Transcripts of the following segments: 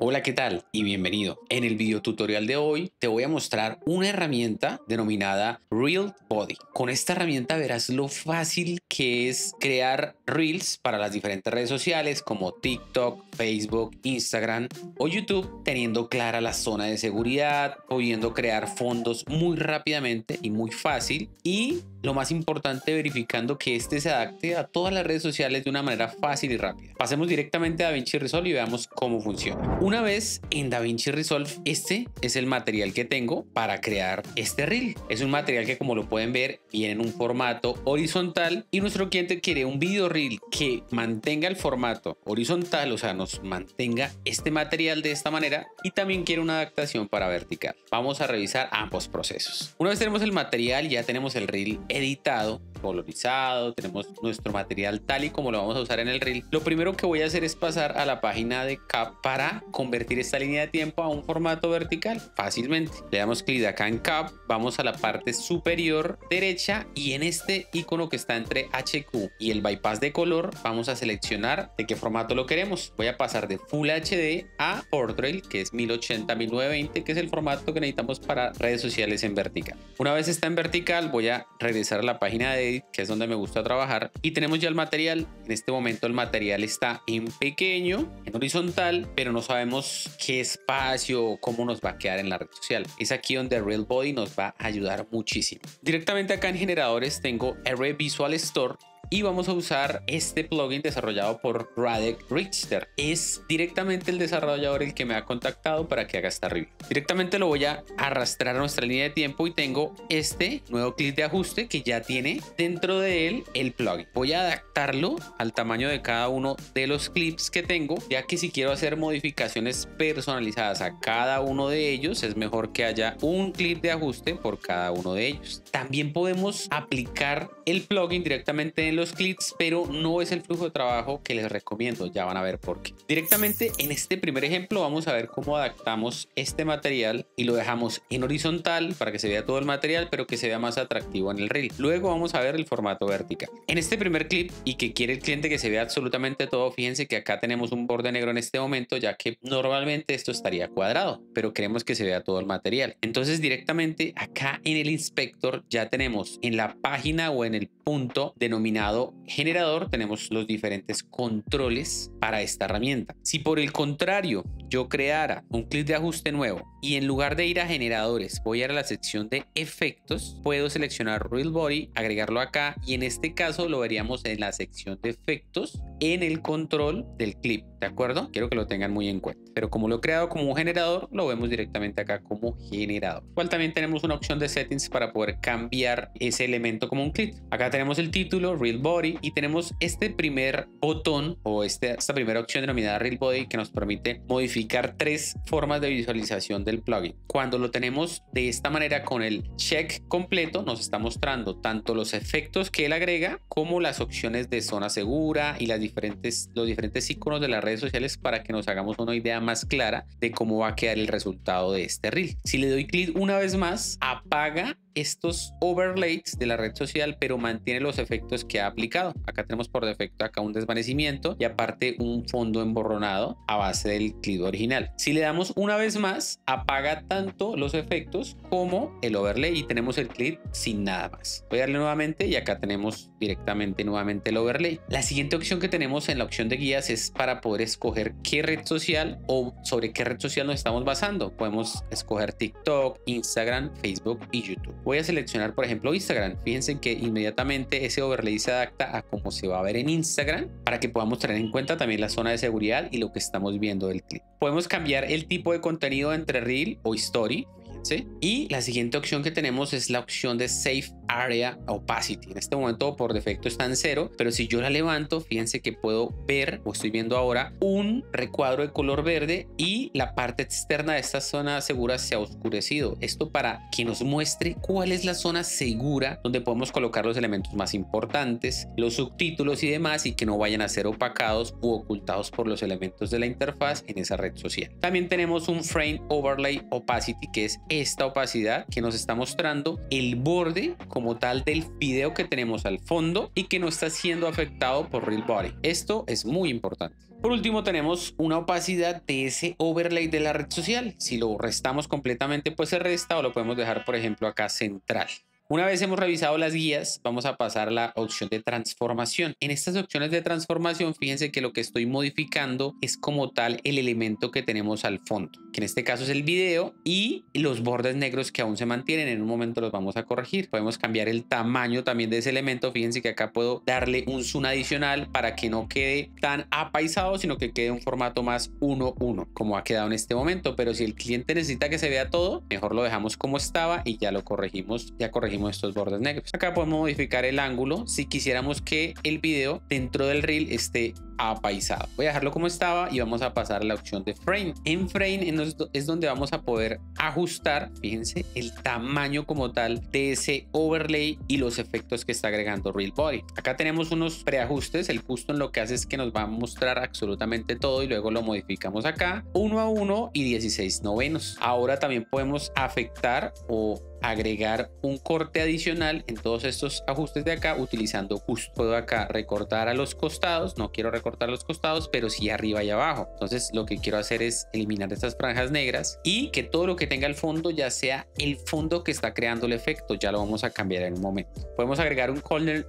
Hola, ¿qué tal? Y bienvenido. En el video tutorial de hoy te voy a mostrar una herramienta denominada Reel Body. Con esta herramienta verás lo fácil que es crear Reels para las diferentes redes sociales como TikTok, Facebook, Instagram o YouTube, teniendo clara la zona de seguridad, pudiendo crear fondos muy rápidamente y muy fácil, y lo más importante, verificando que este se adapte a todas las redes sociales de una manera fácil y rápida. Pasemos directamente a DaVinci Resolve y veamos cómo funciona. Una vez en DaVinci Resolve, este es el material que tengo para crear este reel. Es un material que, como lo pueden ver, viene en un formato horizontal y nuestro cliente quiere un video reel que mantenga el formato horizontal, o sea, nos mantenga este material de esta manera, y también quiere una adaptación para vertical. Vamos a revisar ambos procesos. Una vez tenemos el material, ya tenemos el reel editado, colorizado, tenemos nuestro material tal y como lo vamos a usar en el reel. Lo primero que voy a hacer es pasar a la página de Cap para convertir esta línea de tiempo a un formato vertical fácilmente. Le damos clic acá en Cap, vamos a la parte superior derecha y en este icono que está entre HQ y el bypass de color vamos a seleccionar de qué formato lo queremos. Voy a pasar de Full HD a Portrait, que es 1080x1920, que es el formato que necesitamos para redes sociales en vertical. Una vez está en vertical, voy a regresar a la página de Edit, que es donde me gusta trabajar, y tenemos ya el material. En este momento el material está en pequeño, en horizontal, pero no sabemos qué espacio o cómo nos va a quedar en la red social. Es aquí donde Reel Body nos va a ayudar muchísimo. Directamente acá en generadores tengo R Visual Store y vamos a usar este plugin desarrollado por Radek Richter. Es directamente el desarrollador el que me ha contactado para que haga esta review. Directamente lo voy a arrastrar a nuestra línea de tiempo y tengo este nuevo clip de ajuste que ya tiene dentro de él el plugin. Voy a adaptarlo al tamaño de cada uno de los clips que tengo, ya que si quiero hacer modificaciones personalizadas a cada uno de ellos, es mejor que haya un clip de ajuste por cada uno de ellos. También podemos aplicar el plugin directamente en los clips, pero no es el flujo de trabajo que les recomiendo. Ya van a ver por qué. Directamente en este primer ejemplo vamos a ver cómo adaptamos este material y lo dejamos en horizontal para que se vea todo el material, pero que se vea más atractivo en el reel. Luego vamos a ver el formato vertical. En este primer clip, y que quiere el cliente que se vea absolutamente todo, fíjense que acá tenemos un borde negro en este momento, ya que normalmente esto estaría cuadrado, pero queremos que se vea todo el material. Entonces directamente acá en el inspector ya tenemos en la página o en el punto denominado generador, tenemos los diferentes controles para esta herramienta. Si por el contrario yo creara un clip de ajuste nuevo y en lugar de ir a generadores voy a ir a la sección de efectos, puedo seleccionar Reel Body, agregarlo acá, y en este caso lo veríamos en la sección de efectos en el control del clip. ¿De acuerdo? Quiero que lo tengan muy en cuenta. Pero como lo he creado como un generador, lo vemos directamente acá como generador. Igual también tenemos una opción de settings para poder cambiar ese elemento como un clip. Acá tenemos el título, Reel Body, y tenemos este primer botón o esta primera opción denominada Reel Body, que nos permite modificar tres formas de visualización del plugin. Cuando lo tenemos de esta manera con el check completo, nos está mostrando tanto los efectos que él agrega como las opciones de zona segura y los diferentes iconos de las redes sociales, para que nos hagamos una idea más clara de cómo va a quedar el resultado de este reel. Si le doy clic una vez más, apaga estos overlays de la red social, pero mantiene los efectos que ha aplicado. Acá tenemos por defecto acá un desvanecimiento y aparte un fondo emborronado a base del clip original. Si le damos una vez más, apaga tanto los efectos como el overlay y tenemos el clip sin nada más. Voy a darle nuevamente y acá tenemos directamente nuevamente el overlay. La siguiente opción que tenemos en la opción de guías es para poder escoger qué red social o sobre qué red social nos estamos basando. Podemos escoger TikTok, Instagram, Facebook y YouTube. Voy a seleccionar, por ejemplo, Instagram. Fíjense que inmediatamente ese overlay se adapta a cómo se va a ver en Instagram, para que podamos tener en cuenta también la zona de seguridad y lo que estamos viendo del clip. Podemos cambiar el tipo de contenido entre Reel o Story. ¿Sí? Y la siguiente opción que tenemos es la opción de Safe Area Opacity. En este momento por defecto está en 0, pero si yo la levanto, fíjense que puedo ver, o estoy viendo ahora, un recuadro de color verde y la parte externa de esta zona segura se ha oscurecido. Esto para que nos muestre cuál es la zona segura donde podemos colocar los elementos más importantes, los subtítulos y demás, y que no vayan a ser opacados u ocultados por los elementos de la interfaz en esa red social. También tenemos un Frame Overlay Opacity, que es esta opacidad que nos está mostrando el borde como tal del video que tenemos al fondo y que no está siendo afectado por Reel Body. Esto es muy importante. Por último, tenemos una opacidad de ese overlay de la red social. Si lo restamos completamente, pues se resta, o lo podemos dejar, por ejemplo, acá central. Una vez hemos revisado las guías, vamos a pasar a la opción de transformación. En estas opciones de transformación, fíjense que lo que estoy modificando es como tal el elemento que tenemos al fondo, que en este caso es el video, y los bordes negros que aún se mantienen. En un momento los vamos a corregir. Podemos cambiar el tamaño también de ese elemento. Fíjense que acá puedo darle un zoom adicional para que no quede tan apaisado, sino que quede un formato más 1:1, como ha quedado en este momento. Pero si el cliente necesita que se vea todo, mejor lo dejamos como estaba y ya lo corregimos. Ya corregimos estos bordes negros. Acá podemos modificar el ángulo si quisiéramos que el video dentro del reel esté apaisado. Voy a dejarlo como estaba y vamos a pasar a la opción de frame. En frame es donde vamos a poder ajustar, fíjense, el tamaño como tal de ese overlay y los efectos que está agregando Real Body. Acá tenemos unos preajustes. El custom lo que hace es que nos va a mostrar absolutamente todo y luego lo modificamos acá 1:1 y 16/9. Ahora también podemos afectar o agregar un corte adicional en todos estos ajustes de acá utilizando custom. Puedo acá recortar a los costados, no quiero recortar los costados, pero sí arriba y abajo. Entonces lo que quiero hacer es eliminar estas franjas negras y que todo lo que tenga el fondo ya sea el fondo que está creando el efecto. Ya lo vamos a cambiar en un momento. Podemos agregar un corner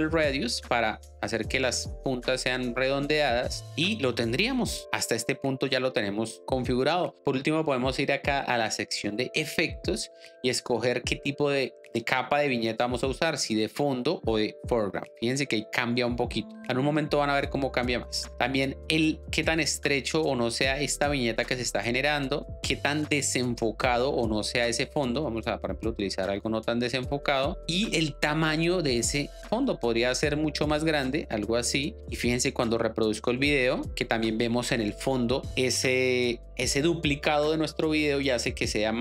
radius para hacer que las puntas sean redondeadas y lo tendríamos. Hasta este punto ya lo tenemos configurado. Por último, podemos ir acá a la sección de efectos y escoger qué tipo de capa de viñeta vamos a usar, si de fondo o de foreground. Fíjense que ahí cambia un poquito. En un momento van a ver cómo cambia más. También el qué tan estrecho o no sea esta viñeta que se está generando, qué tan desenfocado o no sea ese fondo. Vamos a, por ejemplo, utilizar algo no tan desenfocado, y el tamaño de ese fondo podría ser mucho más grande, algo así. Y fíjense cuando reproduzco el video que también vemos en el fondo ese duplicado de nuestro video, y hace que sea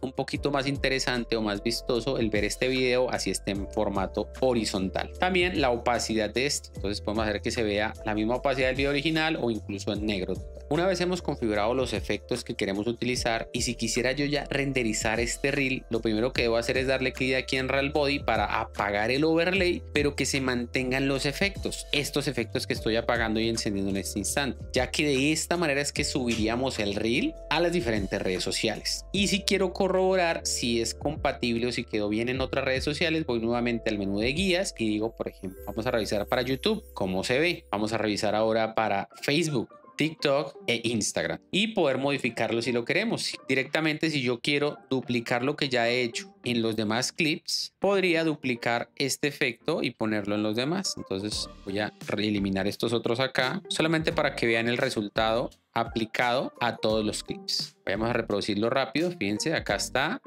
un poquito más interesante o más vistoso el ver este video así esté en formato horizontal. También la opacidad de esto, entonces podemos hacer que se vea la misma opacidad del video original o incluso en negro. Una vez hemos configurado los efectos que queremos utilizar, y si quisiera yo ya renderizar este reel, lo primero que debo hacer es darle clic aquí en Real Body para apagar el overlay, pero que se mantengan los efectos, estos efectos que estoy apagando y encendiendo en este instante, ya que de esta manera es que subiríamos el reel a las diferentes redes sociales. Y si quiero corroborar si es compatible o si quedó bien en otras redes sociales, voy nuevamente al menú de guías y digo, por ejemplo, vamos a revisar para YouTube cómo se ve. Vamos a revisar ahora para Facebook, TikTok e Instagram, y poder modificarlo si lo queremos. Directamente, si yo quiero duplicar lo que ya he hecho en los demás clips, podría duplicar este efecto y ponerlo en los demás. Entonces voy a eliminar estos otros acá, solamente para que vean el resultado aplicado a todos los clips. Vamos a reproducirlo rápido. Fíjense, acá está.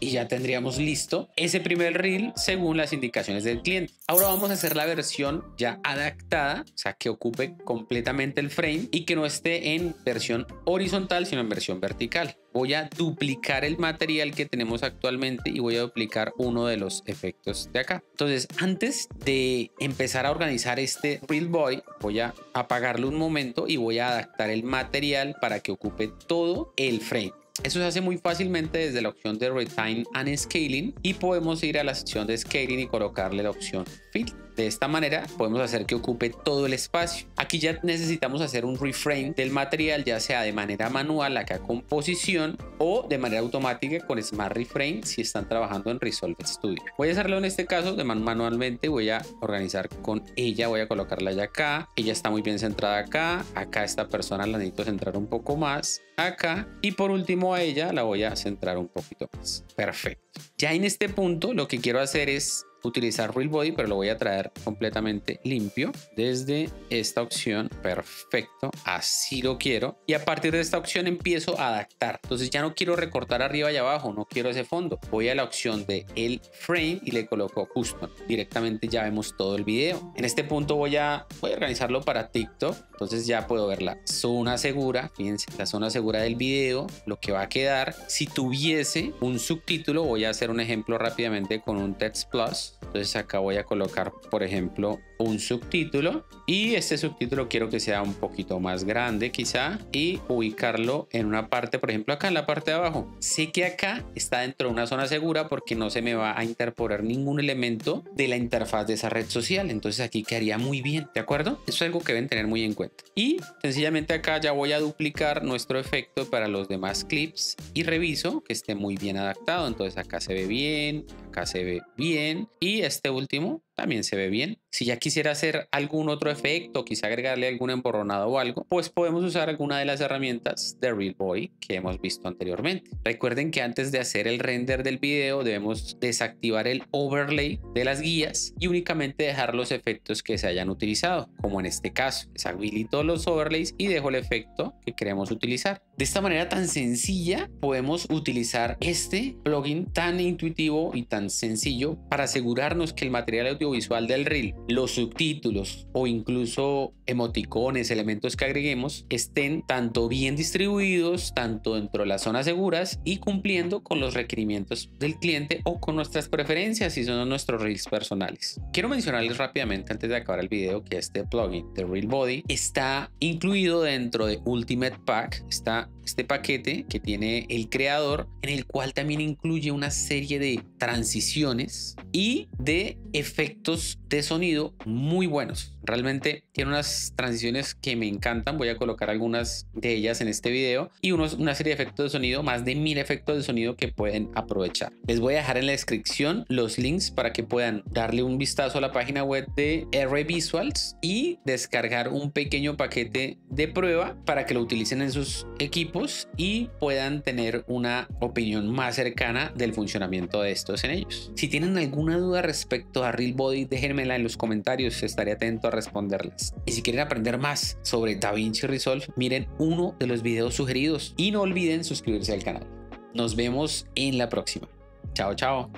Y ya tendríamos listo ese primer reel según las indicaciones del cliente. Ahora vamos a hacer la versión ya adaptada, o sea, que ocupe completamente el frame y que no esté en versión horizontal, sino en versión vertical. Voy a duplicar el material que tenemos actualmente y voy a duplicar uno de los efectos de acá. Entonces, antes de empezar a organizar este Real Body, voy a apagarlo un momento y voy a adaptar el material para que ocupe todo el frame. Eso se hace muy fácilmente desde la opción de Retime and Scaling, y podemos ir a la sección de Scaling y colocarle la opción Fill. De esta manera podemos hacer que ocupe todo el espacio. Aquí ya necesitamos hacer un reframe del material, ya sea de manera manual acá con posición o de manera automática con Smart Reframe si están trabajando en Resolve Studio. Voy a hacerlo en este caso de manualmente. Voy a organizar con ella, voy a colocarla ya acá. Ella está muy bien centrada acá. Acá esta persona la necesito centrar un poco más acá, y por último a ella la voy a centrar un poquito más. Perfecto. Ya en este punto lo que quiero hacer es utilizar Real Body, pero lo voy a traer completamente limpio desde esta opción. Perfecto, así lo quiero, y a partir de esta opción empiezo a adaptar. Entonces ya no quiero recortar arriba y abajo, no quiero ese fondo. Voy a la opción de el frame y le coloco custom. Directamente ya vemos todo el video. En este punto voy a organizarlo para TikTok. Entonces ya puedo ver la zona segura. Fíjense, la zona segura del video, lo que va a quedar. Si tuviese un subtítulo, voy a hacer un ejemplo rápidamente con un Text Plus. Entonces acá voy a colocar, por ejemplo, un subtítulo y este subtítulo quiero que sea un poquito más grande quizá y ubicarlo en una parte, por ejemplo acá en la parte de abajo. Sé que acá está dentro de una zona segura porque no se me va a interponer ningún elemento de la interfaz de esa red social, entonces aquí quedaría muy bien, ¿de acuerdo? Eso es algo que deben tener muy en cuenta. Y sencillamente acá ya voy a duplicar nuestro efecto para los demás clips y reviso que esté muy bien adaptado. Entonces acá se ve bien, acá se ve bien y este último también se ve bien. Si ya quisiera hacer algún otro efecto, quizá agregarle algún emborronado o algo, pues podemos usar alguna de las herramientas de Real Body que hemos visto anteriormente. Recuerden que antes de hacer el render del video debemos desactivar el overlay de las guías y únicamente dejar los efectos que se hayan utilizado, como en este caso. Deshabilito los overlays y dejo el efecto que queremos utilizar. De esta manera tan sencilla podemos utilizar este plugin tan intuitivo y tan sencillo para asegurarnos que el material audiovisual del reel, los subtítulos o incluso emoticones, elementos que agreguemos estén tanto bien distribuidos, tanto dentro de las zonas seguras y cumpliendo con los requerimientos del cliente o con nuestras preferencias si son nuestros reels personales. Quiero mencionarles rápidamente antes de acabar el video que este plugin de Real Body está incluido dentro de Ultimate Pack. Está este paquete que tiene el creador, en el cual también incluye una serie de transiciones y de efectos de sonido muy buenos. Realmente tiene unas transiciones que me encantan. Voy a colocar algunas de ellas en este video y una serie de efectos de sonido, más de 1000 efectos de sonido que pueden aprovechar. Les voy a dejar en la descripción los links para que puedan darle un vistazo a la página web de R Visuals y descargar un pequeño paquete de prueba para que lo utilicen en sus equipos y puedan tener una opinión más cercana del funcionamiento de estos en ellos. Si tienen alguna duda respecto a Real Body, déjenmela en los comentarios, estaré atento a responderles. Y si quieren aprender más sobre DaVinci Resolve, miren uno de los videos sugeridos y no olviden suscribirse al canal. Nos vemos en la próxima. Chao, chao.